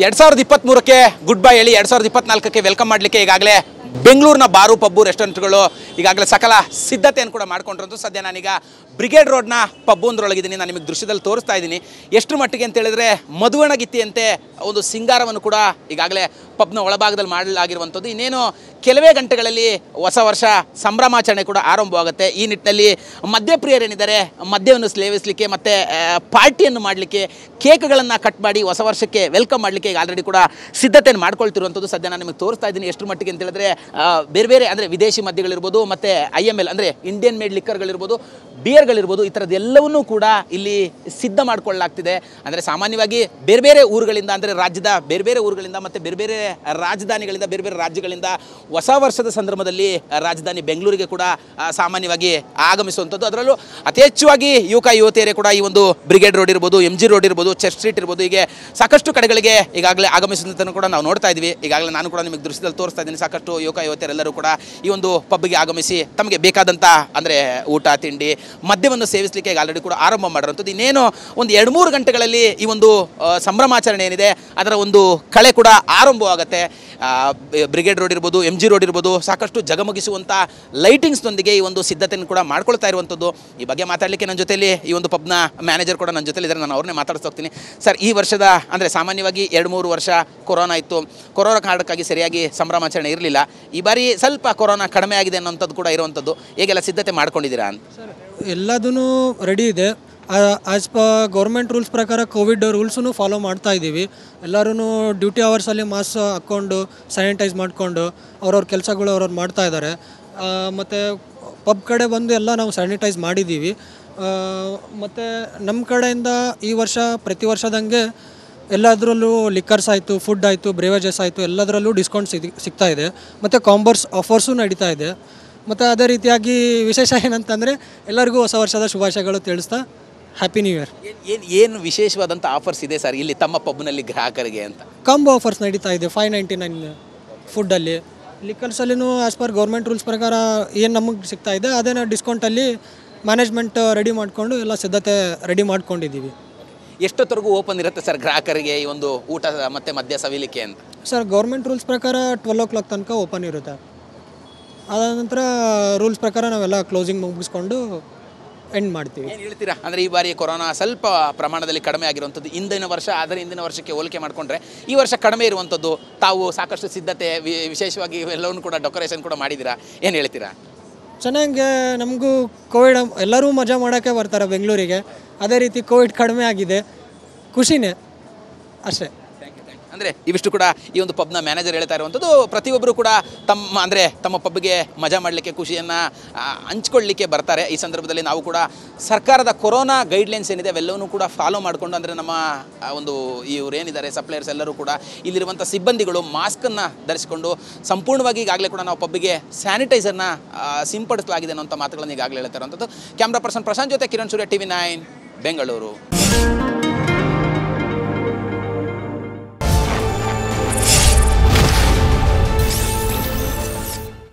2023ಕ್ಕೆ good bye ಹೇಳಿ 2024ಕ್ಕೆ welcome ಮಾಡಲಿಕ್ಕೆ ಈಗಾಗಲೇ ಬೆಂಗಳೂರಿನ ಬಾರು ಪಬ್ಬು ರೆಸ್ಟೋರೆಂಟ್ಗಳು ಈಗಾಗಲೇ ಸಕಲ ಸಿದ್ಧತೆಯನ್ನು ಕೂಡ ಮಾಡ್ಕೊಂಡಿರೋದು. ಸದ್ಯ ನಾನೀಗ ಬ್ರಿಗೇಡ್ ರೋಡ್ನ ಪಬ್ಬು ಒಂದರೊಳಗಿದ್ದೀನಿ. ನಾನು ನಿಮಗೆ ದೃಶ್ಯದಲ್ಲಿ ತೋರಿಸ್ತಾ ಇದ್ದೀನಿ. ಎಷ್ಟು ಮಟ್ಟಿಗೆ ಅಂತ ಹೇಳಿದ್ರೆ ಮದುವಣಗಿತ್ತಿಯಂತೆ ಒಂದು ಸಿಂಗಾರವನ್ನು ಕೂಡ ಈಗಾಗಲೇ ಪಬ್ನ ಒಳಭಾಗದಲ್ಲಿ ಮಾಡಲಾಗಿರುವಂಥದ್ದು. ಇನ್ನೇನು ಕೆಲವೇ ಗಂಟೆಗಳಲ್ಲಿ ಹೊಸ ವರ್ಷ ಸಂಭ್ರಮಾಚರಣೆ ಕೂಡ ಆರಂಭವಾಗುತ್ತೆ. ಈ ನಿಟ್ಟಿನಲ್ಲಿ ಮದ್ಯಪ್ರಿಯರೇನಿದ್ದಾರೆ ಮದ್ಯವನ್ನು ಸೇವಿಸಲಿಕ್ಕೆ ಮತ್ತು ಪಾರ್ಟಿಯನ್ನು ಮಾಡಲಿಕ್ಕೆ ಕೇಕ್ಗಳನ್ನು ಕಟ್ ಮಾಡಿ ಹೊಸ ವರ್ಷಕ್ಕೆ ವೆಲ್ಕಮ್ ಮಾಡಲಿಕ್ಕೆ ಈಗ ಆಲ್ರೆಡಿ ಕೂಡ ಸಿದ್ಧತೆಯನ್ನು ಮಾಡ್ಕೊಳ್ತಿರುವಂಥದ್ದು. ಸದ್ಯ ನಾನು ನಿಮಗೆ ತೋರಿಸ್ತಾ ಇದ್ದೀನಿ. ಎಷ್ಟು ಮಟ್ಟಿಗೆ ಅಂತ ಹೇಳಿದ್ರೆ ಬೇರೆ ಬೇರೆ ಅಂದರೆ ವಿದೇಶಿ ಮದ್ಯಗಳಿರ್ಬೋದು ಮತ್ತು IML ಅಂದರೆ ಇಂಡಿಯನ್ ಮೇಡ್ ಲಿಕ್ಕರ್ಗಳಿರ್ಬೋದು, ಬಿಯರ್ಗಳಿರ್ಬೋದು, ಈ ಥರದ್ದೆಲ್ಲವನ್ನೂ ಕೂಡ ಇಲ್ಲಿ ಸಿದ್ಧ ಮಾಡಿಕೊಳ್ಳಲಾಗ್ತಿದೆ. ಅಂದರೆ ಸಾಮಾನ್ಯವಾಗಿ ಬೇರೆ ಬೇರೆ ಊರುಗಳಿಂದ ಅಂದರೆ ರಾಜ್ಯದ ಬೇರೆ ಬೇರೆ ಊರುಗಳಿಂದ ಮತ್ತು ಬೇರೆ ಬೇರೆ ರಾಜಧಾನಿಗಳಿಂದ ಬೇರೆ ಬೇರೆ ರಾಜ್ಯಗಳಿಂದ ಹೊಸ ವರ್ಷದ ಸಂದರ್ಭದಲ್ಲಿ ರಾಜಧಾನಿ ಬೆಂಗಳೂರಿಗೆ ಕೂಡ ಸಾಮಾನ್ಯವಾಗಿ ಆಗಮಿಸುವಂಥದ್ದು. ಅದರಲ್ಲೂ ಅತಿ ಹೆಚ್ಚಾಗಿ ಯುವಕ ಯುವತಿಯರೇ ಕೂಡ ಈ ಒಂದು ಬ್ರಿಗೇಡ್ ರೋಡ್ ಇರ್ಬೋದು, MG ರೋಡ್ ಇರ್ಬೋದು, ಚರ್ಚ್ ಸ್ಟ್ರೀಟ್ ಇರ್ಬೋದು, ಹೀಗೆ ಸಾಕಷ್ಟು ಕಡೆಗಳಿಗೆ ಈಗಾಗಲೇ ಆಗಮಿಸುವುದನ್ನು ಕೂಡ ನಾವು ನೋಡ್ತಾ ಇದ್ವಿ. ಈಗಾಗಲೇ ನಾನು ಕೂಡ ನಿಮಗೆ ದೃಶ್ಯದಲ್ಲಿ ತೋರಿಸ್ತಾ ಇದ್ದೀನಿ. ಸಾಕಷ್ಟು ಯುವಕ ಯುವತಿಯರೆಲ್ಲರೂ ಕೂಡ ಈ ಒಂದು ಪಬ್ಗೆ ಆಗಮಿಸಿ ತಮಗೆ ಬೇಕಾದಂಥ ಅಂದರೆ ಊಟ ತಿಂಡಿ ಮದ್ಯವನ್ನು ಸೇವಿಸಲಿಕ್ಕೆ ಈಗ ಆಲ್ರೆಡಿ ಕೂಡ ಆರಂಭ ಮಾಡಿರುವಂಥದ್ದು. ಇನ್ನೇನು ಒಂದು 2-3 ಗಂಟೆಗಳಲ್ಲಿ ಈ ಒಂದು ಸಂಭ್ರಮಾಚರಣೆ ಏನಿದೆ ಅದರ ಒಂದು ಕಳೆ ಕೂಡ ಆರಂಭವಾಗುತ್ತೆ. ಬ್ರಿಗೇಡ್ ರೋಡ್ ಇರ್ಬೋದು, MG ರೋಡ್ ಇರ್ಬೋದು, ಸಾಕಷ್ಟು ಜಗಮಗಿಸುವಂಥ ಲೈಟಿಂಗ್ಸ್ನೊಂದಿಗೆ ಈ ಒಂದು ಸಿದ್ಧತೆಯನ್ನು ಕೂಡ ಮಾಡ್ಕೊಳ್ತಾ ಇರುವಂಥದ್ದು. ಈ ಬಗ್ಗೆ ಮಾತಾಡಲಿಕ್ಕೆ ನನ್ನ ಜೊತೆಯಲ್ಲಿ ಈ ಒಂದು ಪಬ್ನ ಮ್ಯಾನೇಜರ್ ಕೂಡ ನನ್ನ ಜೊತೆಲಿ ಇದ್ದಾರೆ. ನಾನು ಅವ್ರನ್ನೇ ಮಾತಾಡ್ಸೋಗ್ತೀನಿ. ಸರ್, ಈ ವರ್ಷದ ಅಂದರೆ ಸಾಮಾನ್ಯವಾಗಿ 2-3 ವರ್ಷ ಕೊರೋನಾ ಇತ್ತು. ಕೊರೋನಾ ಕಾರಣಕ್ಕಾಗಿ ಸರಿಯಾಗಿ ಸಂಭ್ರಮಾಚರಣೆ ಇರಲಿಲ್ಲ. ಈ ಬಾರಿ ಸ್ವಲ್ಪ ಕೊರೋನಾ ಕಡಿಮೆ ಆಗಿದೆ ಅನ್ನೋಂಥದ್ದು ಕೂಡ ಇರುವಂಥದ್ದು. ಹೇಗೆಲ್ಲ ಸಿದ್ಧತೆ ಮಾಡ್ಕೊಂಡಿದ್ದೀರಾ ಅಂತ? ಸರ್, ಎಲ್ಲದೂ ರೆಡಿ ಇದೆ. ಆ್ಯಸ್ ಪ ಗೌರ್ಮೆಂಟ್ ರೂಲ್ಸ್ ಪ್ರಕಾರ ಕೋವಿಡ್ ರೂಲ್ಸೂ ಫಾಲೋ ಮಾಡ್ತಾ ಇದ್ದೀವಿ. ಎಲ್ಲರೂ ಡ್ಯೂಟಿ ಅವರ್ಸಲ್ಲಿ ಮಾಸ್ಕ್ ಹಾಕ್ಕೊಂಡು ಸ್ಯಾನಿಟೈಸ್ ಮಾಡಿಕೊಂಡು ಅವ್ರವ್ರ ಕೆಲಸಗಳು ಅವ್ರವ್ರು ಮಾಡ್ತಾ ಇದ್ದಾರೆ. ಮತ್ತು ಪಬ್ ಕಡೆ ಬಂದು ಎಲ್ಲ ನಾವು ಸ್ಯಾನಿಟೈಸ್ ಮಾಡಿದ್ದೀವಿ. ಮತ್ತು ನಮ್ಮ ಕಡೆಯಿಂದ ಈ ವರ್ಷ ಪ್ರತಿ ವರ್ಷದಂಗೆ ಎಲ್ಲದರಲ್ಲೂ ಲಿಕ್ಕರ್ಸ್ ಆಯಿತು, ಫುಡ್ ಆಯಿತು, ಬ್ರೇವೇಜಸ್ ಆಯಿತು, ಎಲ್ಲದರಲ್ಲೂ ಡಿಸ್ಕೌಂಟ್ ಸಿಗ್ತಾ ಇದೆ. ಮತ್ತು ಕಾಂಬೋರ್ಸ್ ಆಫರ್ಸು ನಡೀತಾ ಇದೆ. ಮತ್ತು ಅದೇ ರೀತಿಯಾಗಿ ವಿಶೇಷ ಏನಂತಂದರೆ ಎಲ್ಲರಿಗೂ ಹೊಸ ವರ್ಷದ ಶುಭಾಶಯಗಳು ತಿಳಿಸ್ತಾ ಹ್ಯಾಪಿ ನ್ಯೂ ಇಯರ್. ಏನು ವಿಶೇಷವಾದಂಥ ಆಫರ್ಸ್ ಇದೆ ಸರ್ ಇಲ್ಲಿ ತಮ್ಮ ಪಬ್ನಲ್ಲಿ ಗ್ರಾಹಕರಿಗೆ ಅಂತ? ಕಾಂಬೋ ಆಫರ್ಸ್ ನಡೀತಾ ಇದೆ. 599 ಫುಡ್ಡಲ್ಲಿ. ಲಿಕ್ಕರ್ಸಲ್ಲಿನೂ ಆ್ಯಸ್ ಪರ್ ಗೌರ್ಮೆಂಟ್ ರೂಲ್ಸ್ ಪ್ರಕಾರ ಏನು ನಮಗೆ ಸಿಗ್ತಾ ಇದೆ ಅದೇನೋ ಡಿಸ್ಕೌಂಟಲ್ಲಿ ಮ್ಯಾನೇಜ್ಮೆಂಟ್ ರೆಡಿ ಮಾಡಿಕೊಂಡು ಎಲ್ಲ ಸಿದ್ಧತೆ ರೆಡಿ ಮಾಡ್ಕೊಂಡಿದ್ದೀವಿ. ಎಷ್ಟೊತ್ತರೆಗೂ ಓಪನ್ ಇರುತ್ತೆ ಸರ್ ಗ್ರಾಹಕರಿಗೆ ಈ ಒಂದು ಊಟ ಮತ್ತು ಮದ್ಯ ಸವಿಲಿಕ್ಕೆ ಅಂತ? ಸರ್, ಗೌರ್ಮೆಂಟ್ ರೂಲ್ಸ್ ಪ್ರಕಾರ 12 o'clock ತನಕ ಓಪನ್ ಇರುತ್ತೆ. ಅದಾದ ನಂತರ ರೂಲ್ಸ್ ಪ್ರಕಾರ ನಾವೆಲ್ಲ ಕ್ಲೋಸಿಂಗ್ ಮುಗಿಸ್ಕೊಂಡು ಎಂಡ್ ಮಾಡ್ತೀವಿ. ಏನು ಹೇಳ್ತೀರಾ? ಅಂದರೆ ಈ ಬಾರಿ ಕೊರೋನಾ ಸ್ವಲ್ಪ ಪ್ರಮಾಣದಲ್ಲಿ ಕಡಿಮೆ ಆಗಿರುವಂಥದ್ದು ಹಿಂದಿನ ವರ್ಷ ಅದರ ಹಿಂದಿನ ವರ್ಷಕ್ಕೆ ಹೋಲಿಕೆ ಮಾಡಿಕೊಂಡ್ರೆ ಈ ವರ್ಷ ಕಡಿಮೆ ಇರುವಂಥದ್ದು. ತಾವು ಸಾಕಷ್ಟು ಸಿದ್ಧತೆ ವಿಶೇಷವಾಗಿ ಎಲ್ಲವನ್ನೂ ಕೂಡ ಡೆಕೋರೇಷನ್ ಕೂಡ ಮಾಡಿದ್ದೀರಾ. ಏನು ಹೇಳ್ತೀರಾ? ಚೆನ್ನಾಗೆ ನಮಗೂ ಕೋವಿಡ್ ಎಲ್ಲರೂ ಮಜಾ ಮಾಡೋಕ್ಕೆ ಬರ್ತಾರೆ ಬೆಂಗಳೂರಿಗೆ. ಅದೇ ರೀತಿ ಕೋವಿಡ್ ಕಡಿಮೆ ಆಗಿದೆ, ಖುಷಿನೇ ಅಷ್ಟೇ. ಅಂದರೆ ಇವಿಷ್ಟು ಕೂಡ ಈ ಒಂದು ಪಬ್ನ ಮ್ಯಾನೇಜರ್ ಹೇಳ್ತಾ ಇರುವಂಥದ್ದು. ಪ್ರತಿಯೊಬ್ಬರು ಕೂಡ ತಮ್ಮ ಪಬ್ಗೆ ಮಜಾ ಮಾಡಲಿಕ್ಕೆ ಖುಷಿಯನ್ನು ಹಂಚ್ಕೊಳ್ಳಿಕ್ಕೆ ಬರ್ತಾರೆ. ಈ ಸಂದರ್ಭದಲ್ಲಿ ನಾವು ಕೂಡ ಸರ್ಕಾರದ ಕೊರೋನಾ ಗೈಡ್ಲೈನ್ಸ್ ಏನಿದೆ ಅವೆಲ್ಲವನ್ನೂ ಕೂಡ ಫಾಲೋ ಮಾಡಿಕೊಂಡು ಅಂದರೆ ನಮ್ಮ ಒಂದು ಇವರೇನಿದ್ದಾರೆ ಸಪ್ಲೈಯರ್ಸ್ ಎಲ್ಲರೂ ಕೂಡ ಇಲ್ಲಿರುವಂಥ ಸಿಬ್ಬಂದಿಗಳು ಮಾಸ್ಕನ್ನು ಧರಿಸಿಕೊಂಡು ಸಂಪೂರ್ಣವಾಗಿ ಈಗಾಗಲೇ ಕೂಡ ನಾವು ಪಬ್ಬಿಗೆ ಸ್ಯಾನಿಟೈಸರ್ನ ಸಿಂಪಡಿಸಲಾಗಿದೆ ಅನ್ನೋಂಥ ಮಾತುಗಳನ್ನು ಈಗಾಗಲೇ ಹೇಳ್ತಾ ಇರುವಂಥದ್ದು. ಕ್ಯಾಮ್ರಾ ಪರ್ಸನ್ ಪ್ರಶಾಂತ್ ಜೊತೆ ಕಿರಣ್ ಸೂರ್ಯ, TV9 ಬೆಂಗಳೂರು.